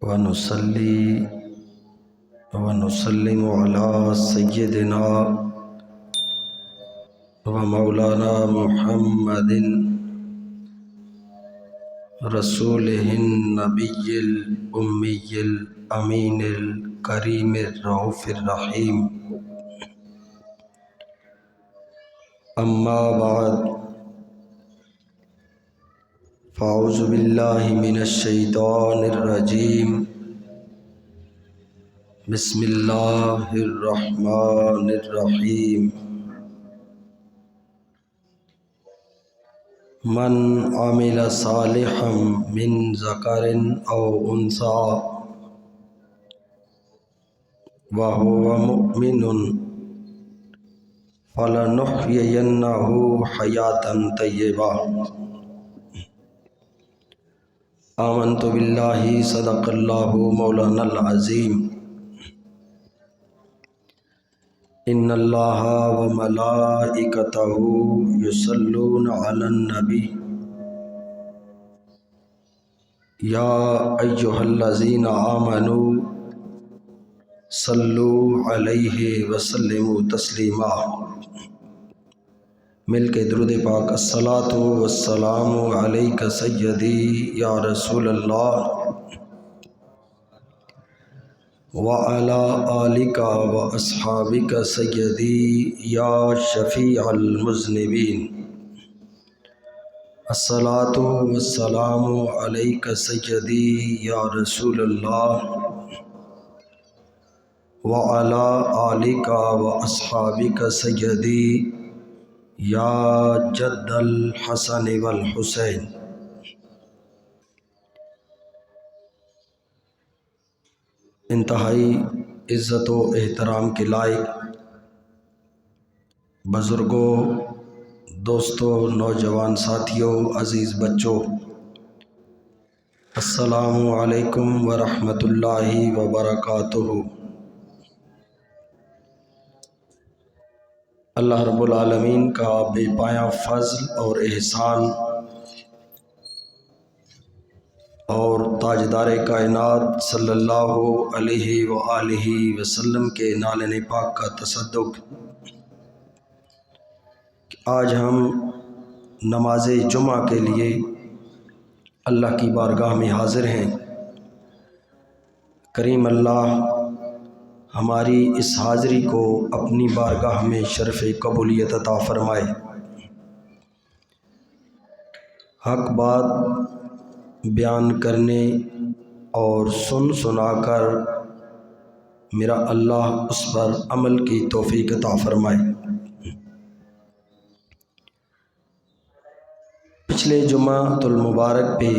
ونصلي ونسلم على سيدنا ومولانا محمد رسوله النبي الأمي الأمين الكريم الرؤوف الرحيم. أما بعد، فأعوذ بالله من الشيطان الرجيم. بسم الله الرحمن الرحيم. من عمل صالحا من ذكر أو أنثى وهو مؤمن فلنحيينه حياة طيبة. آمنت بالله صدق الله مولانا العظيم. إن الله وملائكته يصلون على النبي يا أيها الذين آمنوا صلوا عليه وسلموا تسلیما. مل کے درود پاک. الصلاۃ والسلام علیک سیدی یا رسول اللہ وعلی آلک واصحابک سیدی یا شفیع المذنبین. الصلاۃ والسلام علیک سیدی یا رسول اللہ وعلی آلک واصحابک سیدی یا جد الحسن والحسین. انتہائی عزت و احترام کے لائق بزرگوں، دوستوں، نوجوان ساتھیوں، عزیز بچوں، السلام علیکم ورحمۃ اللہ وبرکاتہ. اللہ رب العالمین کا بے پایہ فضل اور احسان اور تاجدار کائنات صلی اللہ علیہ وآلہ وسلم کے نالین پاک کا تصدق کہ آج ہم نماز جمعہ کے لیے اللہ کی بارگاہ میں حاضر ہیں. کریم اللہ ہماری اس حاضری کو اپنی بارگاہ میں شرف قبولیت عطا فرمائے. حق بات بیان کرنے اور سنا کر میرا اللہ اس پر عمل کی توفیق عطا فرمائے. پچھلے جمعۃ المبارک پہ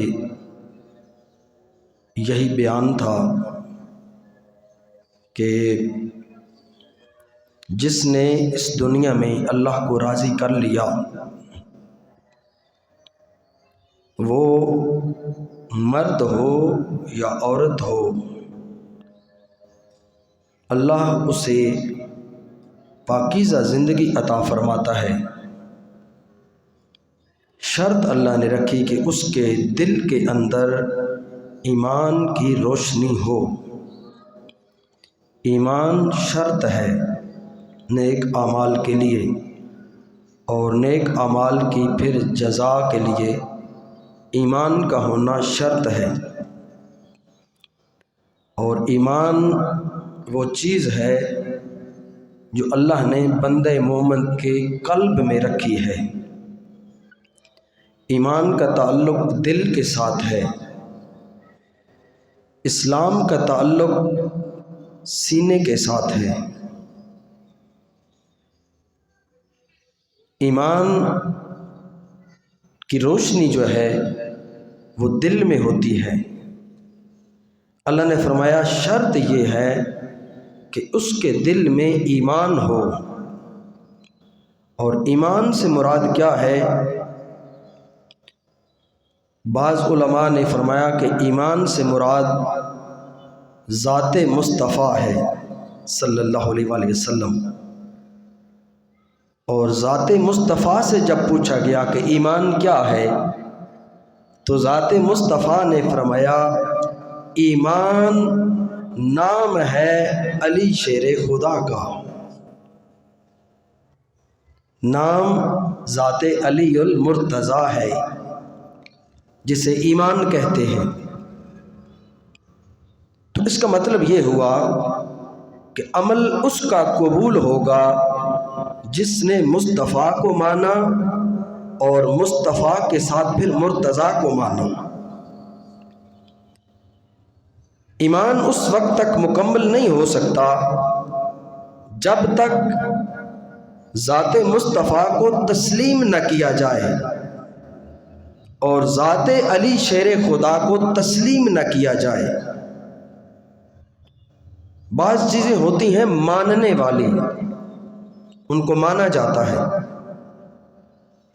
یہی بیان تھا کہ جس نے اس دنیا میں اللہ کو راضی کر لیا وہ مرد ہو یا عورت ہو، اللہ اسے پاکیزہ زندگی عطا فرماتا ہے. شرط اللہ نے رکھی کہ اس کے دل کے اندر ایمان کی روشنی ہو. ایمان شرط ہے نیک اعمال کے لیے، اور نیک اعمال کی پھر جزا کے لیے ایمان کا ہونا شرط ہے. اور ایمان وہ چیز ہے جو اللہ نے بندہ مومن کے قلب میں رکھی ہے. ایمان کا تعلق دل کے ساتھ ہے، اسلام کا تعلق سینے کے ساتھ ہے. ایمان کی روشنی جو ہے وہ دل میں ہوتی ہے. اللہ نے فرمایا شرط یہ ہے کہ اس کے دل میں ایمان ہو. اور ایمان سے مراد کیا ہے؟ بعض علماء نے فرمایا کہ ایمان سے مراد ذات مصطفیٰ ہے صلی اللہ علیہ وآلہ وسلم. اور ذات مصطفیٰ سے جب پوچھا گیا کہ ایمان کیا ہے تو ذات مصطفیٰ نے فرمایا ایمان نام ہے علی شیر خدا کا، نام ذات علی المرتضیٰ ہے جسے ایمان کہتے ہیں۔ تو اس کا مطلب یہ ہوا کہ عمل اس کا قبول ہوگا جس نے مصطفیٰ کو مانا اور مصطفیٰ کے ساتھ پھر مرتضیٰ کو مانا۔ ایمان اس وقت تک مکمل نہیں ہو سکتا جب تک ذات مصطفیٰ کو تسلیم نہ کیا جائے اور ذات علی شیر خدا کو تسلیم نہ کیا جائے۔ بعض چیزیں ہوتی ہیں ماننے والی، ان کو مانا جاتا ہے،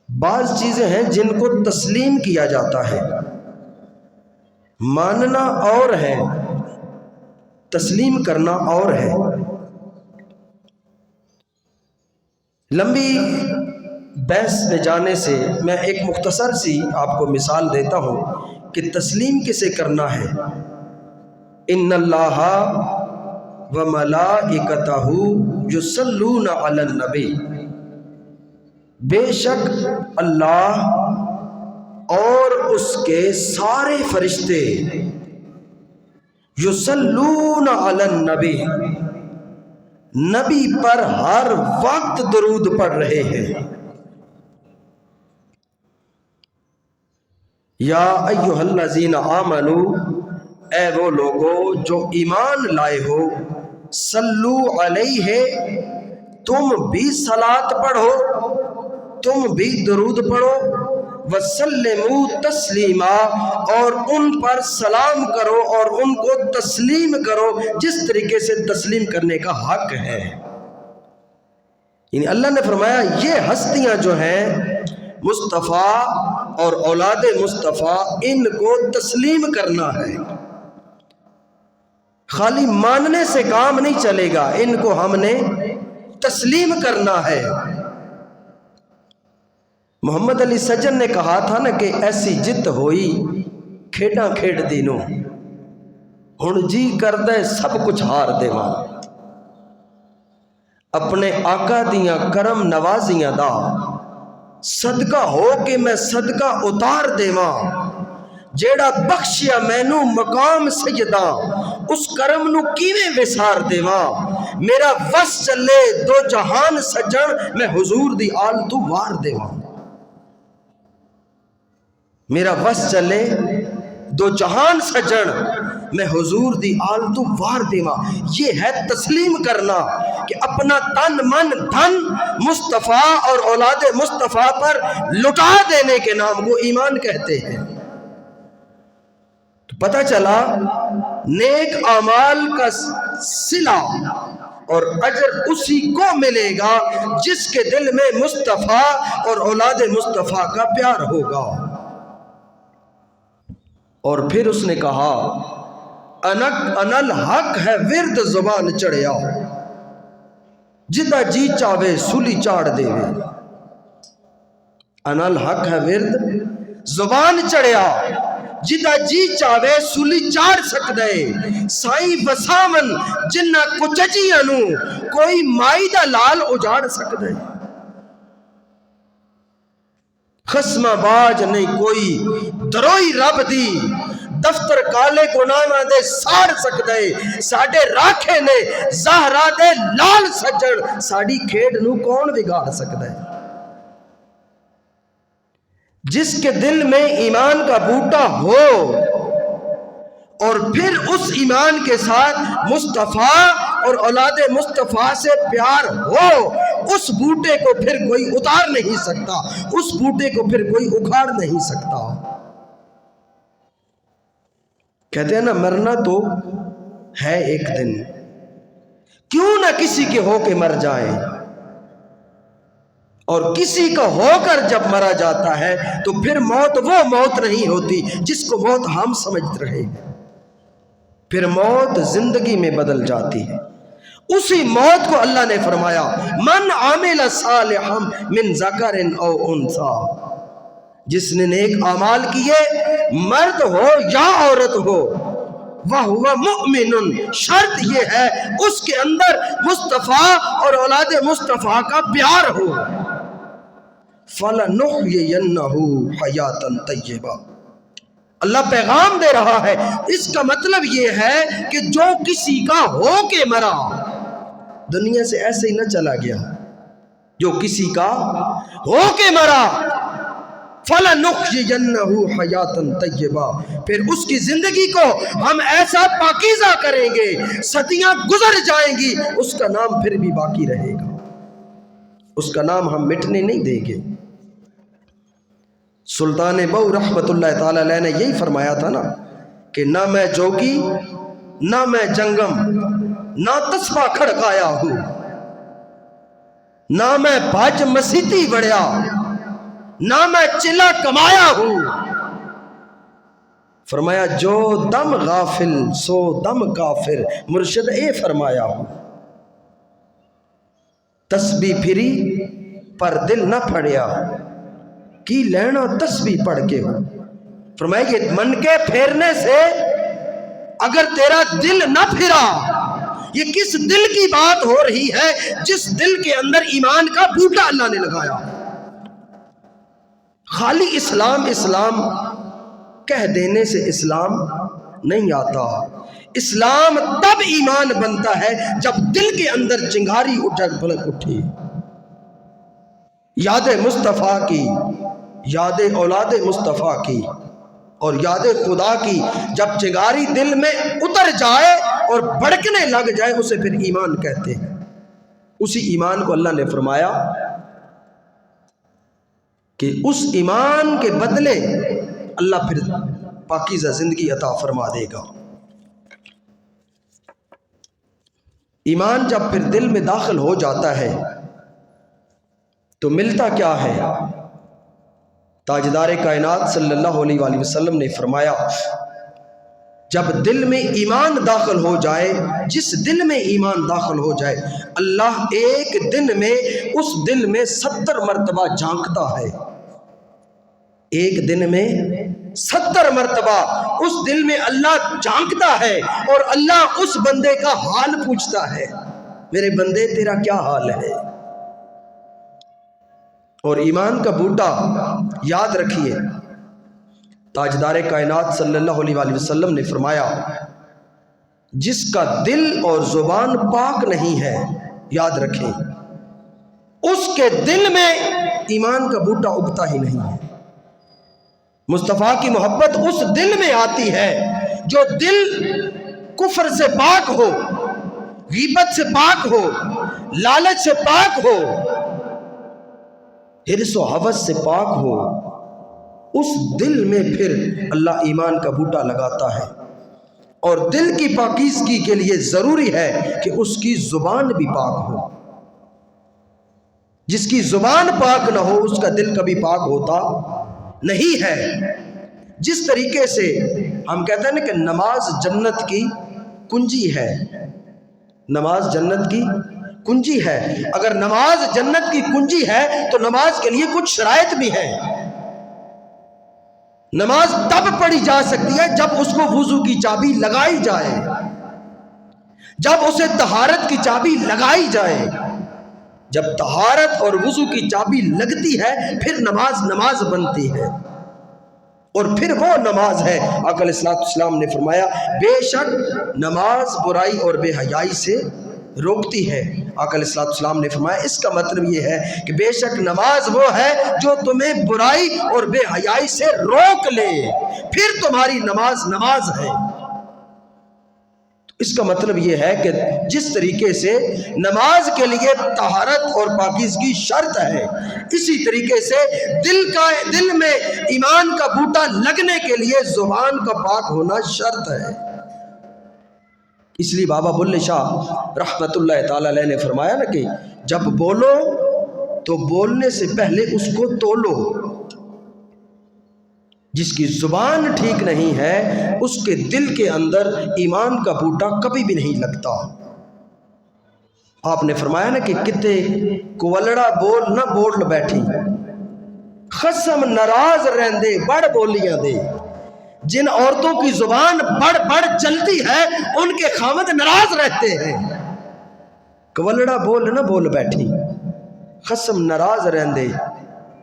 بعض چیزیں ہیں جن کو تسلیم کیا جاتا ہے۔ ماننا اور ہے، تسلیم کرنا اور ہے۔ لمبی بحث میں جانے سے میں ایک مختصر سی آپ کو مثال دیتا ہوں کہ تسلیم کسے کرنا ہے۔ ان اللہ وملائکتہ یصلون علی النبی، بے شک اللہ اور اس کے سارے فرشتے یصلون علی النبی، نبی پر ہر وقت درود پڑھ رہے ہیں۔ یا ایھا الذین آمنوا، اے وہ لوگو جو ایمان لائے ہو، صلو علیہ، تم بھی صلاۃ پڑھو، تم بھی درود پڑھو، وسلموا تسلیما، اور ان پر سلام کرو اور ان کو تسلیم کرو جس طریقے سے تسلیم کرنے کا حق ہے۔ یعنی اللہ نے فرمایا یہ ہستیاں جو ہیں مصطفیٰ اور اولاد مصطفیٰ، ان کو تسلیم کرنا ہے۔ خالی ماننے سے کام نہیں چلے گا، ان کو ہم نے تسلیم کرنا ہے۔ محمد علی سجن نے کہا تھا نا کہ ایسی جت ہوئی کھیڈاں کھیڈ دینوں، ہن جی کردے سب کچھ ہار دیواں، اپنے آقا دیاں کرم نوازیاں دا صدقہ ہو کہ میں صدقہ اتار دیواں، جیڑا بخشیا مینوں مقام سیداں، اس کرم نو کیویں وسار دیواں، میرا وس چلے دو جہان سجن، میں حضور دی آل تو وار دیواں، میرا وس چلے دو جہان سجن، میں حضور دی آل تو وار دیواں۔ یہ ہے تسلیم کرنا کہ اپنا تن من دھن مصطفیٰ اور اولاد مصطفیٰ پر لٹا دینے کے نام کو ایمان کہتے ہیں۔ تو پتہ چلا نیک اعمال کا صلہ اور اجر اسی کو ملے گا جس کے دل میں مصطفیٰ اور اولاد مصطفیٰ کا پیار ہوگا۔ اور پھر اس نے کہا انا الحق ہے ورد زبان چڑھیا، جدا جی چاوے سولی چاڑ دے وے۔ انا الحق ہے ورد زبان چڑھیا، جدا جی چاوے سولی چاڑ سکدے، سائی وساون جنہ کچجیاں نو کوئی مائی دا لال اجاڑ سکدے، خسمہ باج نہیں کوئی دروئی رب دی، دفتر کالے گناہاں دے ساڑ سکدے، ساڈے راکھے نے زہرا دے لال سجن، ساڑی کھیڈ نو کون بگاڑ سکدے۔ جس کے دل میں ایمان کا بوٹا ہو اور پھر اس ایمان کے ساتھ مصطفیٰ اور اولاد مصطفیٰ سے پیار ہو، اس بوٹے کو پھر کوئی اتار نہیں سکتا، اس بوٹے کو پھر کوئی اکھاڑ نہیں سکتا۔ کہتے ہیں نا مرنا تو ہے ایک دن، کیوں نہ کسی کے ہو کے مر جائیں، اور کسی کا ہو کر جب مرا جاتا ہے تو پھر موت وہ موت نہیں ہوتی جس کو موت ہم سمجھتے رہے ہیں، پھر موت زندگی میں بدل جاتی ہے۔ اسی موت کو اللہ نے فرمایا من عامل صالحا من ذکر او انثی، جس نے نیک اعمال کیے، مرد ہو یا عورت ہو، وَهُوَ مُؤْمِنٌ، شرط یہ ہے اس کے اندر مصطفیٰ اور اولاد مصطفیٰ کا پیار ہو۔ فَلَنُحْيِيَنَّهُ حَيَاةً طَيِّبَةً، اللہ پیغام دے رہا ہے، اس کا مطلب یہ ہے کہ جو کسی کا ہو کے مرا، دنیا سے ایسے ہی نہ چلا گیا، جو کسی کا ہو کے مرا، فَلَنُحْيِيَنَّهُ حَيَاةً طَيِّبَةً، پھر اس کی زندگی کو ہم ایسا پاکیزہ کریں گے، صدیاں گزر جائیں گی، اس کا نام پھر بھی باقی رہے گا، اس کا نام ہم مٹنے نہیں دیں گے۔ سلطان بہو رحمت اللہ تعالی علیہ نے یہی فرمایا تھا نا کہ نہ میں جوگی نہ میں جنگم، نہ تسبہ کھڑکایا ہوں، نہ میں بھاج مسیتی بڑھیا، نہ میں چلا کمایا ہوں۔ فرمایا جو دم غافل سو دم کافر، مرشد اے فرمایا ہوں، تسبیح پھری پر دل نہ پھڑیا، کی لینا تسبیح پڑھ کے ہو۔ فرمایا کہ من کے پھیرنے سے اگر تیرا دل نہ پھرا، یہ کس دل کی بات ہو رہی ہے؟ جس دل کے اندر ایمان کا بوٹا اللہ نے لگایا۔ خالی اسلام اسلام کہہ دینے سے اسلام نہیں آتا، اسلام تب ایمان بنتا ہے جب دل کے اندر چنگاری بلند اٹھی، یاد مصطفیٰ کی، یاد اولاد مصطفیٰ کی اور یاد خدا کی جب چنگاری دل میں اتر جائے اور بھڑکنے لگ جائے، اسے پھر ایمان کہتے ہیں۔ اسی ایمان کو اللہ نے فرمایا کہ اس ایمان کے بدلے اللہ پھر پاکیزہ زندگی عطا فرما دے گا۔ ایمان جب پھر دل میں داخل ہو جاتا ہے تو ملتا کیا ہے؟ تاجدار کائنات صلی اللہ علیہ وآلہ وسلم نے فرمایا جب دل میں ایمان داخل ہو جائے، جس دل میں ایمان داخل ہو جائے، اللہ ایک دن میں اس دل میں 70 مرتبہ جھانکتا ہے، ایک دن میں 70 مرتبہ اس دل میں اللہ جھانکتا ہے اور اللہ اس بندے کا حال پوچھتا ہے، میرے بندے تیرا کیا حال ہے؟ اور ایمان کا بوٹا یاد رکھیے، تاجدار کائنات صلی اللہ علیہ وآلہ وسلم نے فرمایا جس کا دل اور زبان پاک نہیں ہے، یاد رکھیں اس کے دل میں ایمان کا بوٹا اگتا ہی نہیں ہے۔ مصطفیٰ کی محبت اس دل میں آتی ہے جو دل کفر سے پاک ہو، غیبت سے پاک ہو، لالچ سے پاک ہو، حرص و حوث سے پاک ہو، اس دل میں پھر اللہ ایمان کا بوٹا لگاتا ہے۔ اور دل کی پاکیزگی کے لیے ضروری ہے کہ اس کی زبان بھی پاک ہو، جس کی زبان پاک نہ ہو اس کا دل کبھی پاک ہوتا نہیں ہے۔ جس طریقے سے ہم کہتے ہیں نا کہ نماز جنت کی کنجی ہے، نماز جنت کی کنجی ہے، اگر نماز جنت کی کنجی ہے تو نماز کے لیے کچھ شرائط بھی ہیں۔ نماز تب پڑھی جا سکتی ہے جب اس کو وضو کی چابی لگائی جائے، جب اسے طہارت کی چابی لگائی جائے۔ جب طہارت اور وضو کی چابی لگتی ہے پھر نماز بنتی ہے، اور پھر وہ نماز ہے آقا علیہ السلام نے فرمایا بے شک نماز برائی اور بے حیائی سے روکتی ہے۔ آقا علیہ السلام نے فرمایا اس کا مطلب یہ ہے کہ بے شک نماز وہ ہے جو تمہیں برائی اور بے حیائی سے روک لے، پھر تمہاری نماز ہے۔ اس کا مطلب یہ ہے کہ جس طریقے سے نماز کے لیے طہارت اور پاکیزگی شرط ہے، اسی طریقے سے دل میں ایمان کا بوٹا لگنے کے لیے زبان کا پاک ہونا شرط ہے۔ اس لیے بابا بلے شاہ رحمت اللہ تعالی علیہ نے فرمایا نا کہ جب بولو تو بولنے سے پہلے اس کو تولو، جس کی زبان ٹھیک نہیں ہے اس کے دل کے اندر ایمان کا بوٹا کبھی بھی نہیں لگتا۔ آپ نے فرمایا نا کہ کتے کوولڑا بول نہ بول بیٹھی، خصم ناراض رہندے بڑ بولیاں دے، جن عورتوں کی زبان بڑ بڑ چلتی ہے ان کے خامد ناراض رہتے ہیں۔ کولڑا بول نہ بول بیٹھی، خصم ناراض رہندے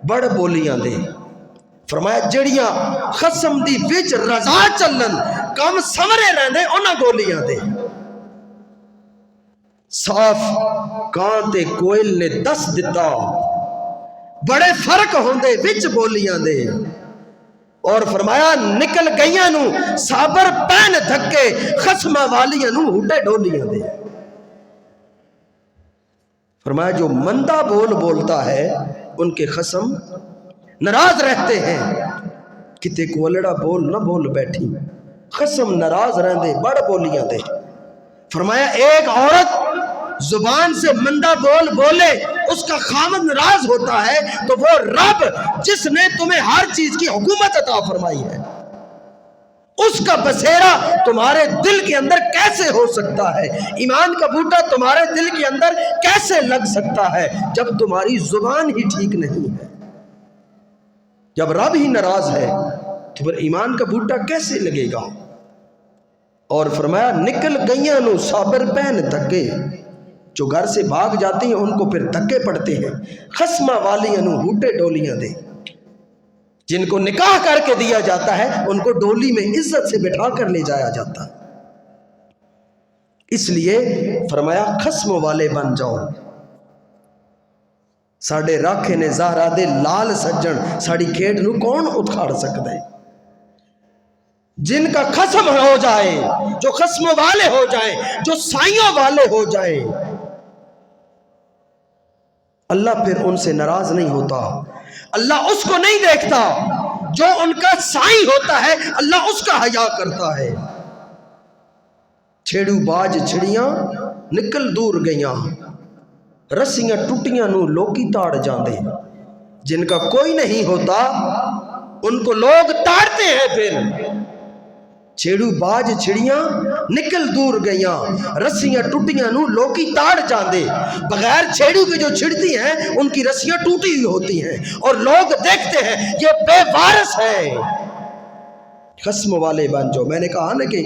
بڑ بولیاں دے۔ فرمایا جڑیاں خصم دی وچ رضا چلن کم سمرے رہندے انہاں بولیاں دے۔ صاف کان تے کوئل نے دس دتا، بڑے فرق ہوندے وچ بولیاں دے۔ اور فرمایا نکل گئیاں نو صابر پین دھکے، خصمہ والیاں نو ہڈے ڈولیاں دے۔ فرمایا جو مندہ بول بولتا ہے ان کے خصم ناراض رہتے ہیں۔ کتے کولڑا بول نہ بول بیٹھی، خصم ناراض رہندے بڑ بولیاں دے۔ فرمایا ایک عورت زبان سے مندہ بول بولے اس کا خامد ناراض ہوتا ہے تو وہ رب جس نے تمہیں ہر چیز کی حکومت عطا فرمائی ہے اس کا بسیرا تمہارے دل کے اندر کیسے ہو سکتا ہے؟ ایمان کا بوٹا تمہارے دل کے اندر کیسے لگ سکتا ہے جب تمہاری زبان ہی ٹھیک نہیں ہے؟ جب رب ہی ناراض ہے تو پھر ایمان کا بوٹا کیسے لگے گا؟ اور فرمایا نکل گئیاں نو صابر پہن دھکے، جو گھر سے بھاگ جاتی ہیں ان کو پھر دھکے پڑتے ہیں۔ خصمہ والیاں نو ہڈے ڈولیاں دے، جن کو نکاح کر کے دیا جاتا ہے ان کو ڈولی میں عزت سے بٹھا کر لے جایا جاتا ہے۔ اس لیے فرمایا خصم والے بن جاؤ۔ ساڑے راکھے نے زہرا دے لال سجن ساڑی کھیڑ نو کون اتکھاڑ سکتا ہے؟ جن کا خصم ہو جائے، جو خصم والے ہو جائیں، جو سائیوں والے ہو جائیں، اللہ پھر ان سے ناراض نہیں ہوتا۔ اللہ اس کو نہیں دیکھتا جو ان کا سائی ہوتا ہے، اللہ اس کا حیا کرتا ہے۔ چھیڑو باج چھڑیاں نکل دور گئیاں، رسیاں ٹوٹیاں نو لوکی تاڑ جاندے۔ جن کا کوئی نہیں ہوتا ان کو لوگ تاڑتے ہیں۔ پھر چھیڑو باج چھڑیاں نکل دور گئیاں، رسیاں ٹوٹیاں نو لوکی تاڑ جاندے۔ بغیر چھیڑو کے جو چھڑتی ہیں ان کی رسیاں ٹوٹی ہوئی ہوتی ہیں اور لوگ دیکھتے ہیں یہ بے وارث ہے۔ خصم والے بن جاؤ۔ میں نے کہا نا کہ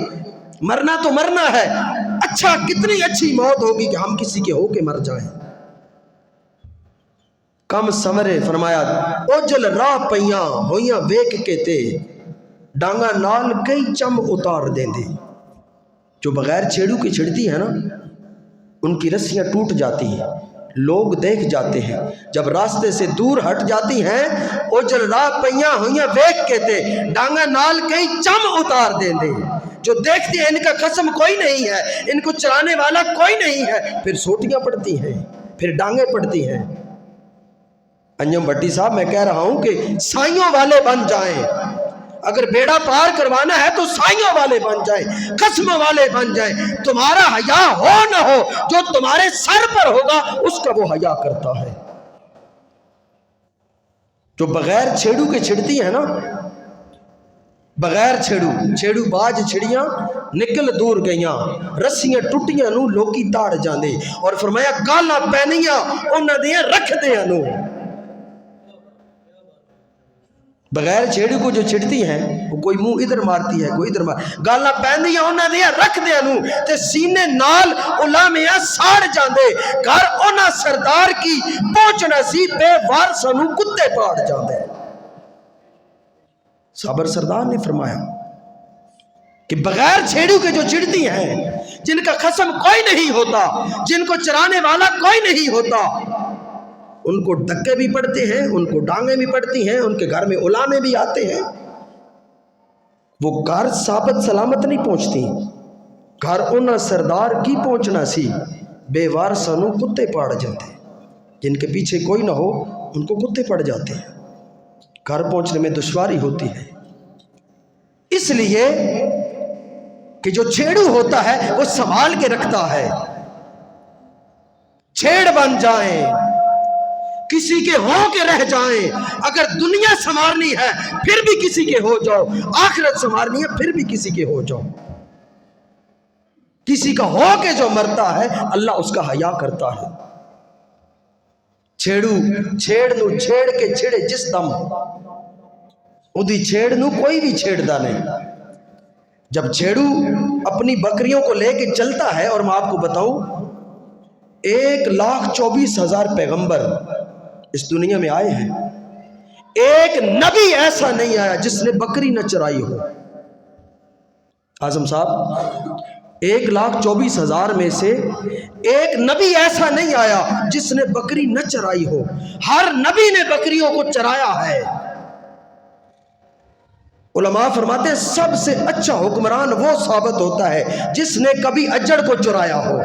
مرنا تو مرنا ہے، اچھا کتنی اچھی موت ہوگی کہ ہم کسی کے ہو کے مر جائیں۔ کم سمرے فرمایا اوجل راہ پیاں ہویاں ویک کے تے، ڈانگا نال کئی چم اتار دیں دے۔ جو بغیر چھیڑو کی چھڑتی ہے نا ان کی رسیاں ٹوٹ جاتی ہیں، لوگ دیکھ جاتے ہیں۔ جب راستے سے دور ہٹ جاتی ہیں اوجل راہ پیاں ہویاں ویک کے تے، ڈانگا نال کئی چم اتار دیں دے۔ جو دیکھتے ہیں ان کا قسم کوئی نہیں ہے، ان کو چلانے والا کوئی نہیں ہے، پھر سوٹیاں پڑتی ہیں، پھر ڈانگیں پڑتی ہیں۔ انجم بھٹی صاحب میں کہہ رہا ہوں کہ سائیوں والے بن جائیں۔ اگر بیڑا پار کروانا ہے تو سائیوں والے بن جائیں، قسم والے بن جائیں۔ تمہارا حیا ہو نہ ہو، جو تمہارے سر پر ہوگا اس کا وہ حیا کرتا ہے۔ جو بغیر چھیڑو کے چھڑتی ہے نا، بغیر چھیڑو باج چھڑیاں نکل دور گئیاں، رسیاں ٹوٹیاں نو لوکی تاڑ جاندے۔ اور فرمایا گالاں پینیاں انہاں دیاں رکھ دیاں نو۔ بغیر چھیڑو کو جو چھڑتی ہیں وہ کوئی منہ ادھر مارتی ہے کوئی ادھر گالاں پینیاں انہاں دیاں رکھ دیاں نو تے سینے نال علامیاں ساڑ جاندے۔ گھر انہاں سردار کی پہنچنا سی، بے وارثاں نو کتے پاڑ جاندے۔ صابر سردار نے فرمایا کہ بغیر چھیڑو کے جو چھڑتی ہیں، جن کا قسم کوئی نہیں ہوتا، جن کو چرانے والا کوئی نہیں ہوتا، ان کو دھکے بھی پڑتے ہیں، ان کو ڈانگیں بھی پڑتی ہیں، ان کے گھر میں علامے بھی آتے ہیں۔ وہ گھر ثابت سلامت نہیں پہنچتی۔ گھر انہاں سردار کی پہنچنا سی، بے وارثاں نو کتے پاڑ جاتے۔ جن کے پیچھے کوئی نہ ہو ان کو کتے پڑ جاتے ہیں، گھر پہنچنے میں دشواری ہوتی ہے۔ اس لیے کہ جو چھیڑو ہوتا ہے وہ سنبھال کے رکھتا ہے۔ چھیڑ بن جائیں، کسی کے ہو کے رہ جائیں۔ اگر دنیا سنوارنی ہے پھر بھی کسی کے ہو جاؤ، آخرت سنوارنی ہے پھر بھی کسی کے ہو جاؤ۔ کسی کا ہو کے جو مرتا ہے اللہ اس کا حیا کرتا ہے۔ چھیڑو چھیڑ نو چھیڑ کے چھڑے جس دم، اودی چھیڑ نو کوئی بھی چھیڑدا نہیں۔ جب چھیڑو اپنی بکریوں کو لے کے چلتا ہے، اور میں آپ کو بتاؤں 1,24,000 پیغمبر اس دنیا میں آئے ہیں، ایک نبی ایسا نہیں آیا جس نے بکری نہ چرائی ہو۔ اعظم صاحب 1,24,000 میں سے ایک نبی ایسا نہیں آیا جس نے بکری نہ چرائی ہو، ہر نبی نے بکریوں کو چرایا ہے۔ علماء فرماتے ہیں سب سے اچھا حکمران وہ ثابت ہوتا ہے جس نے کبھی اجڑ کو چرایا ہو۔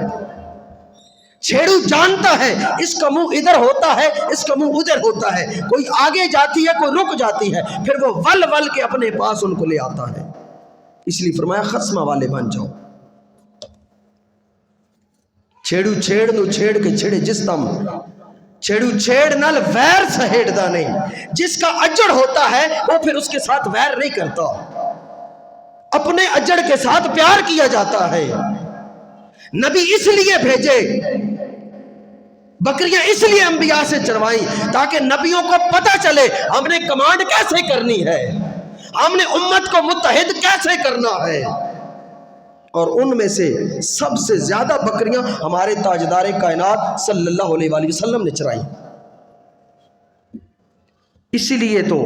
چھیڑو جانتا ہے اس کا منہ ادھر ہوتا ہے، اس کا منہ ادھر ہوتا ہے، کوئی آگے جاتی ہے کوئی رک جاتی ہے، پھر وہ ول ول کے اپنے پاس ان کو لے آتا ہے۔ اس لیے فرمایا خصمہ والے بن جاؤ۔ چھیڑو چھیڑ نو چھیڑ کے چھڑے جس دم، چھیڑو چھیڑ نال ویر سہیڑدا نہیں۔ جس کا اجڑ ہوتا ہے وہ پھر اس کے ساتھ ویر نہیں کرتا، اپنے اجڑ کے ساتھ پیار کیا جاتا ہے۔ نبی اس لیے بھیجے، بکریاں اس لیے انبیاء سے چروائیں تاکہ نبیوں کو پتہ چلے ہم نے کمانڈ کیسے کرنی ہے، ہم نے امت کو متحد کیسے کرنا ہے۔ اور ان میں سے سب سے زیادہ بکریاں ہمارے تاجدار کائنات صلی اللہ علیہ وآلہ وسلم نے چرائی۔ اسی لیے تو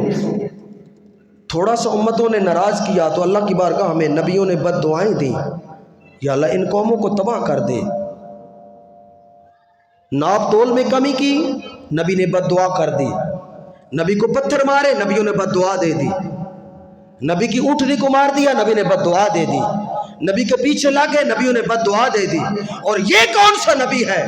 تھوڑا سا امتوں نے ناراض کیا تو اللہ کی بارگاہ میں نبیوں نے بد دعائیں دیں، یا اللہ ان قوموں کو تباہ کر دے۔ ناپ تول میں کمی کی، نبی نے بد دعا کر دی۔ نبی کو پتھر مارے، نبیوں نے بد دعا دے دی۔ نبی کی اونٹنی کو مار دیا، نبی نے بد دعا دے دی۔ نبی کے پیچھے لگے، نبیوں نے بد دعا دے دی۔ اور یہ کون سا نبی ہے؟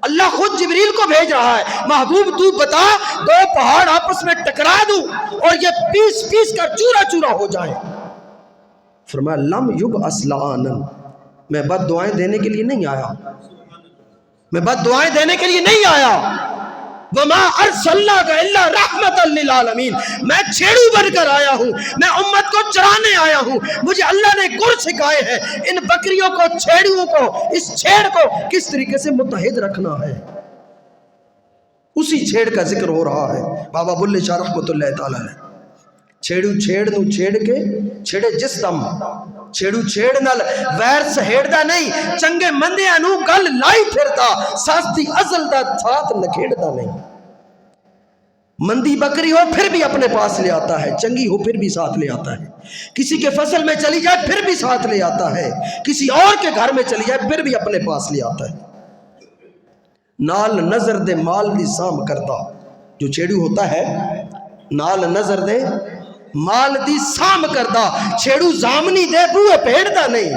اللہ خود جبریل کو بھیج رہا ہے، محبوب تو بتا، دو پہاڑ آپس میں ٹکرا دوں اور یہ پیس پیس کر چورا چورا ہو جائے۔ فرمایا لم یبعث لعانا، میں بد دعائیں دینے کے لیے نہیں آیا، میں بد دعائیں دینے کے لیے نہیں آیا۔ وَمَا أَرْسَلْنَاكَ إِلَّا رَحْمَةً لِّلْعَالَمِينَ، میں چھیڑو بن کر آیا ہوں، میں امت کو چرانے آیا ہوں۔ مجھے اللہ نے گر سکھائے ہیں ان بکریوں کو، چھیڑوں کو، اس چھیڑ کو کس طریقے سے متحد رکھنا ہے۔ اسی چھیڑ کا ذکر ہو رہا ہے۔ بابا بلے شاہ رحمۃ اللہ تعالیٰ نے چھیڑو چھیڑ نو چھیڑ کے چھڑے جس دم، چھیڑو چھیڑ نال ویر سہیڑدا نہیں، چنگے مندے انو گل لائی پھردا، ساستی ازل دا ساتھ نکھیڑدا نہیں۔ مندی بکری ہو پھر بھی اپنے پاس لے آتا ہے، چنگی ہو پھر بھی ساتھ لے آتا ہے، کسی کے فصل میں چلی جائے پھر بھی ساتھ لے آتا ہے، کسی اور کے گھر میں چلی جائے پھر بھی اپنے پاس لے آتا ہے۔ نال نظر دے مال دی سام کردا، جو چھیڑو ہوتا ہے نال نظر دے مال دی سام کردہ، چھیڑو زامنی دے بوئے پھیڑدا نہیں،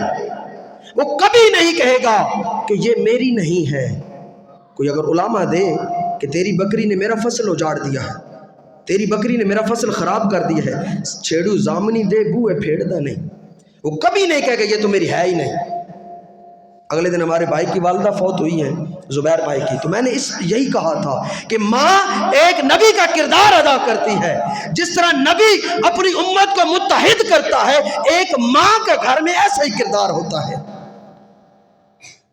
وہ کبھی نہیں کہے گا کہ یہ میری نہیں ہے۔ کوئی اگر علامہ دے کہ تیری بکری نے میرا فصل اجاڑ دیا ہے، تیری بکری نے میرا فصل خراب کر دیا ہے، چھیڑو زامنی دے بوئے پھیڑدا نہیں، وہ کبھی نہیں کہے گا یہ تو میری ہے ہی نہیں۔ اگلے دن ہمارے بھائی کی والدہ فوت ہوئی ہیں، زبیر بھائی کی، تو میں نے یہی کہا تھا کہ ماں ایک نبی کا کردار ادا کرتی ہے، جس طرح نبی اپنی امت کو متحد کرتا ہے، ایک ماں کا گھر میں ایسا ہی کردار ہوتا ہے۔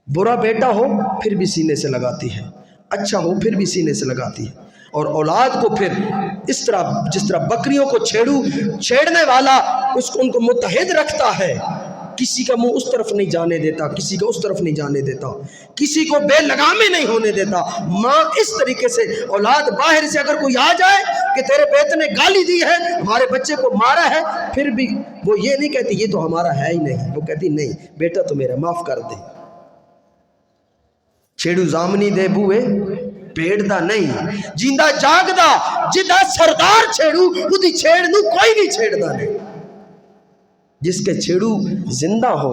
برا بیٹا ہو پھر بھی سینے سے لگاتی ہے، اچھا ہو پھر بھی سینے سے لگاتی ہے، اور اولاد کو پھر اس طرح جس طرح بکریوں کو چھیڑنے والا ان کو متحد رکھتا ہے، کسی کا منہ اس طرف نہیں جانے دیتا، کسی کا اس طرف نہیں جانے دیتا، کسی کو بے لگامے نہیں ہونے دیتا۔ ماں اس طریقے سے اولاد باہر سے اگر کوئی آ جائے کہ تیرے بیٹے نے گالی دی ہے، ہمارے بچے کو مارا ہے، پھر بھی وہ یہ نہیں کہتی یہ تو ہمارا ہے ہی نہیں، وہ کہتی نہیں بیٹا تو میرا، معاف کر دے۔ چھیڑو زامنی دے بوئے پیڑدا نہیں، جیندہ جاگدا جدا سردار چھیڑو اودی چھیڑ نو کوئی بھی چھیڑدا نہیں۔ جس کے چھیڑو زندہ ہو،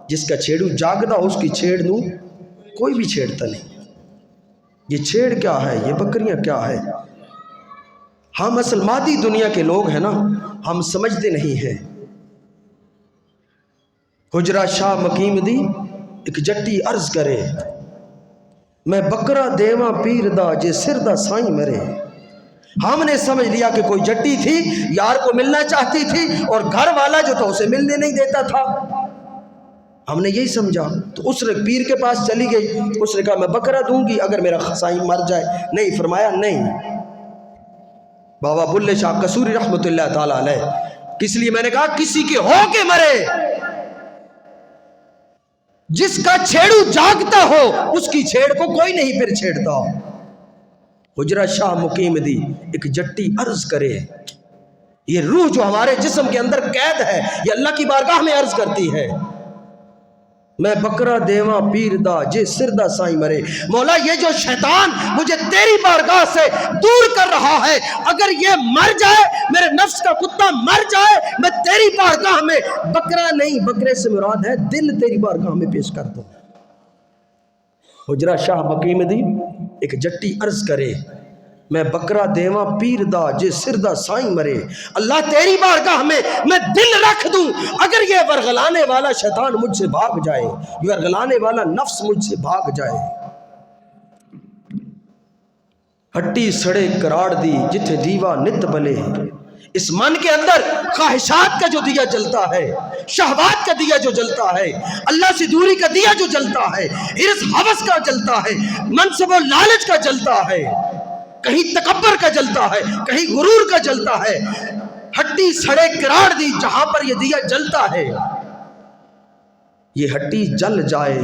جس کا چھیڑو جاگدا ہو، اس کی چھیڑ نو کوئی بھی چھیڑتا نہیں۔ یہ چھیڑ کیا ہے، یہ بکریاں کیا ہے؟ ہم اصل مادی دنیا کے لوگ ہیں نا، ہم سمجھتے نہیں ہیں۔ حجرہ شاہ مقیم دی ایک جٹی عرض کرے، میں بکرا دیواں پیر دا جے سر دا سائیں مرے۔ ہم نے سمجھ لیا کہ کوئی جٹی تھی، یار کو ملنا چاہتی تھی، اور گھر والا جو تھا اسے ملنے نہیں دیتا تھا۔ ہم نے یہی سمجھا۔ تو اس نے پیر کے پاس چلی گئی، اس نے کہا میں بکرا دوں گی اگر میرا خسائی مر جائے۔ نہیں، فرمایا نہیں۔ بابا بلے شاہ قصوری رحمت اللہ تعالی علیہ، کس لیے میں نے کہا کسی کے ہو کے مرے، جس کا چھیڑو جاگتا ہو اس کی چھیڑ کو کوئی نہیں پھر چھیڑتا۔ حجرہ شاہ مقیم دی ایک جٹی عرض کرے، یہ روح جو ہمارے جسم کے اندر قید ہے یہ اللہ کی بارگاہ میں عرض کرتی ہے، میں بکرا دیواں پیر دا جے سردہ سائی مرے۔ مولا یہ جو شیطان مجھے تیری بارگاہ سے دور کر رہا ہے، اگر یہ مر جائے، میرے نفس کا کتا مر جائے، میں تیری بارگاہ میں بکرا نہیں، بکرے سے مراد ہے دل تیری بارگاہ میں پیش کر دوں۔ حجرہ شاہ مقیم دی ایک جٹی عرض کرے، میں بکرا دیواں پیر دا جے سردہ سائیں مرے، اللہ تیری بارگاہ میں دل رکھ دوں، اگر یہ ورغلانے والا شیطان مجھ سے بھاگ جائے، یہ ورغلانے والا نفس مجھ سے بھاگ جائے۔ ہٹی سڑے کراڑ دی جتھے دیوا نت بلے، اس من کے اندر خواہشات کا جو دیا جلتا ہے، شہوات کا دیا جو جلتا ہے، اللہ سے دوری کا دیا جو جلتا ہے، حرص ہوس کا جلتا ہے، منصب و لالچ کا جلتا ہے، کہیں تکبر کا جلتا ہے، کہیں غرور کا جلتا ہے، ہٹی سڑے کراڑ دی جہاں پر یہ دیا جلتا ہے، یہ ہٹی جل جائے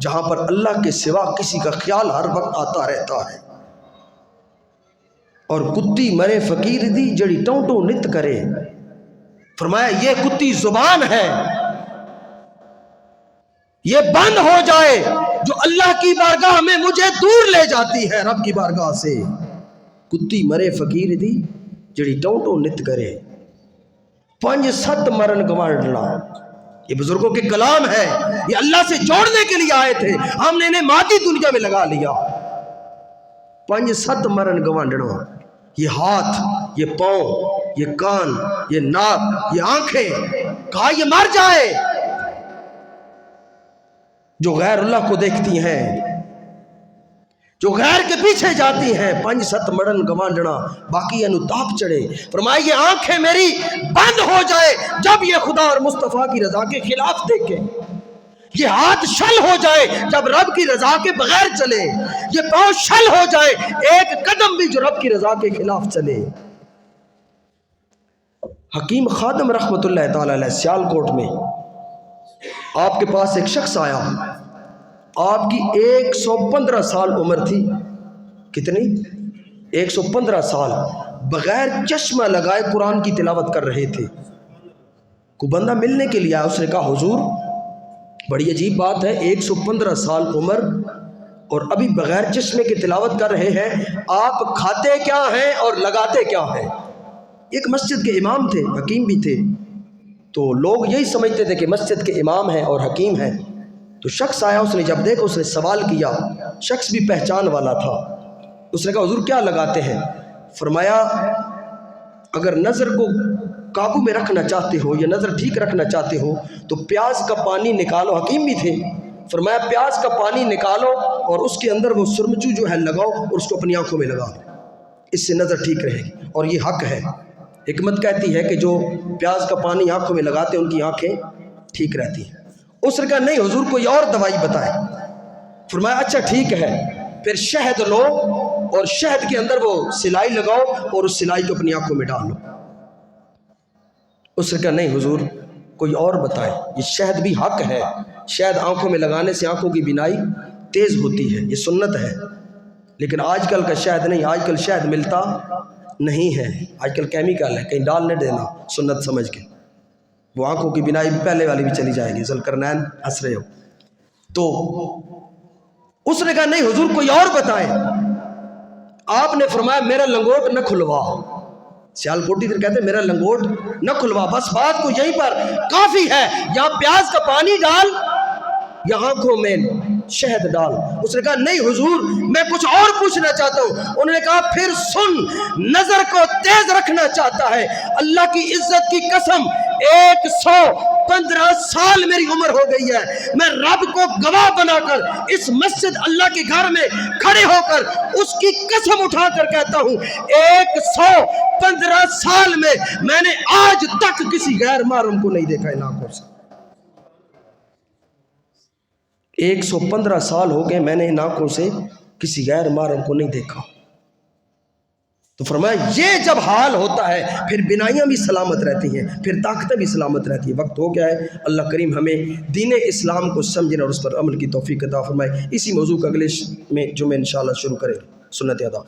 جہاں پر اللہ کے سوا کسی کا خیال ہر وقت آتا رہتا ہے۔ اور کتی مرے فقیر دی جڑی ٹونٹو نت کرے، فرمایا یہ کتی زبان ہے، یہ بند ہو جائے جو اللہ کی بارگاہ میں مجھے دور لے جاتی ہے رب کی بارگاہ سے۔ کتی مرے فقیر دی جڑی ٹونٹو نت کرے، 5-7 مرن گوانڈنا، یہ بزرگوں کے کلام ہے، یہ اللہ سے جوڑنے کے لیے آئے تھے، ہم نے انہیں مادی دنیا میں لگا لیا۔ 5-7 مرن گوانڈنا، یہ ہاتھ، یہ پاؤں، یہ کان، یہ ناک، یہ آنکھیں، کہا یہ مر جائے۔ جو غیر اللہ کو دیکھتی ہیں، جو غیر کے پیچھے جاتی ہیں، 5-7 مرن گوانڈنا، باقی انتاپ چڑھے۔ فرمایا یہ آنکھیں میری بند ہو جائے جب یہ خدا اور مصطفیٰ کی رضا کے خلاف دیکھیں، یہ ہاتھ شل ہو جائے جب رب کی رضا کے بغیر چلے، یہ پاؤں شل ہو جائے ایک قدم بھی جو رب کی رضا کے خلاف چلے۔ حکیم خادم رحمت اللہ تعالی علیہ سیالکوٹ میں آپ کے پاس ایک شخص آیا، آپ کی 115 سال عمر تھی، کتنی؟ 115 سال، بغیر چشمہ لگائے قرآن کی تلاوت کر رہے تھے۔ کوئی بندہ ملنے کے لیے آیا، اس نے کہا حضور بڑی عجیب بات ہے، 115 سال عمر اور ابھی بغیر چشمے کے تلاوت کر رہے ہیں، آپ کھاتے کیا ہیں اور لگاتے کیا ہیں؟ ایک مسجد کے امام تھے، حکیم بھی تھے، تو لوگ یہی سمجھتے تھے کہ مسجد کے امام ہیں اور حکیم ہیں۔ تو شخص آیا، اس نے جب دیکھا، اس نے سوال کیا، شخص بھی پہچان والا تھا، اس نے کہا حضور کیا لگاتے ہیں؟ فرمایا اگر نظر کو قابو میں رکھنا چاہتے ہو یا نظر ٹھیک رکھنا چاہتے ہو تو پیاز کا پانی نکالو، حکیم بھی تھے، فرمایا پیاز کا پانی نکالو اور اس کے اندر وہ سرمچو جو ہے لگاؤ اور اس کو اپنی آنکھوں میں لگا دو، اس سے نظر ٹھیک رہے گی۔ اور یہ حق ہے، حکمت کہتی ہے کہ جو پیاز کا پانی آنکھوں میں لگاتے ہیں ان کی آنکھیں ٹھیک رہتی ہیں۔ اس نے کہا نہیں حضور کوئی اور دوائی بتائے۔ فرمایا اچھا ٹھیک ہے، پھر شہد لو اور شہد کے اندر وہ سلائی لگاؤ اور اس سلائی کو اپنی آنکھوں میں ڈال لو۔ اس نے کہا نہیں حضور کوئی اور بتائے، یہ شہد بھی حق ہے، شہد آنکھوں میں لگانے سے آنکھوں کی بینائی تیز ہوتی ہے، یہ سنت ہے، لیکن آج کل کا شہد نہیں، آج کل شہد ملتا نہیں ہے، آج کل کیمیکل ہے، کہیں ڈال نہ دینا سنت سمجھ کے، وہ آنکھوں کی بینائی پہلے والی بھی چلی جائے گی، ذوالقرنین ہنس رہے ہو۔ تو اس نے کہا نہیں حضور کوئی اور بتائیں۔ آپ نے فرمایا میرا لنگوٹ نہ کھلوا، سیالکوٹی در کہتے ہیں میرا لنگوٹ نہ کھلوا، بس بات کو یہیں پر کافی ہے، یا پیاز کا پانی ڈال یا آنکھوں میں شہد ڈال۔ اس نے کہا نہیں حضور میں کچھ اور پوچھنا چاہتا ہوں۔ انہوں نے کہا پھر سن، نظر کو تیز رکھنا چاہتا ہے، اللہ کی عزت کی قسم 115 سال میری عمر ہو گئی ہے، میں رب کو گواہ بنا کر اس مسجد اللہ کے گھر میں کھڑے ہو کر اس کی قسم اٹھا کر کہتا ہوں 115 سال میں نے آج تک کسی غیر محرم کو نہیں دیکھا ان آنکھوں سے۔ 115 سال ہو گئے میں نے ان آنکھوں سے کسی غیر محرم کو نہیں دیکھا. تو فرمایا یہ جب حال ہوتا ہے پھر بنائیاں بھی سلامت رہتی ہیں، پھر طاقتیں بھی سلامت رہتی ہیں. وقت ہو گیا ہے. اللہ کریم ہمیں دین اسلام کو سمجھنے اور اس پر عمل کی توفیق عطا فرمائے. اسی موضوع کا اگلے میں جمعہ انشاءاللہ شروع کریں. سنت ادا.